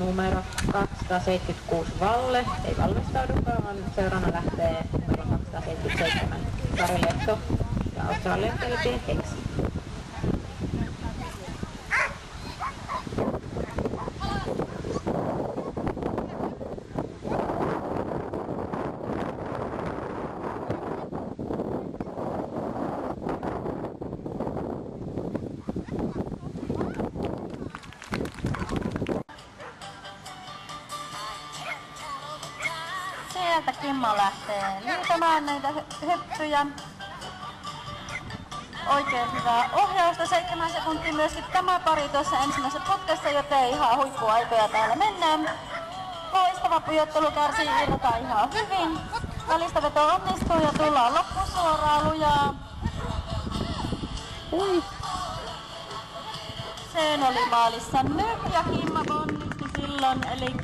numero 276 Valle. Ei valmistaudukaan, vaan seurana lähtee numero 277 Sari Lehto ja Australian Philippine Kings. Sieltä Kimmo lähtee liitämään näitä hyppyjä. Oikein hyvää ohjausta, 7 sekuntia myöskin tämä pari tuossa ensimmäisessä putkessa, joten ihan huippuaikoja täällä mennään. Loistava pujottelu, kärsii irrota ihan hyvin. Välistä veto onnistuu ja tullaan loppusuoraan lujaa. Sen oli maalissa nyt ja Kimmo ponnisti silloin, eli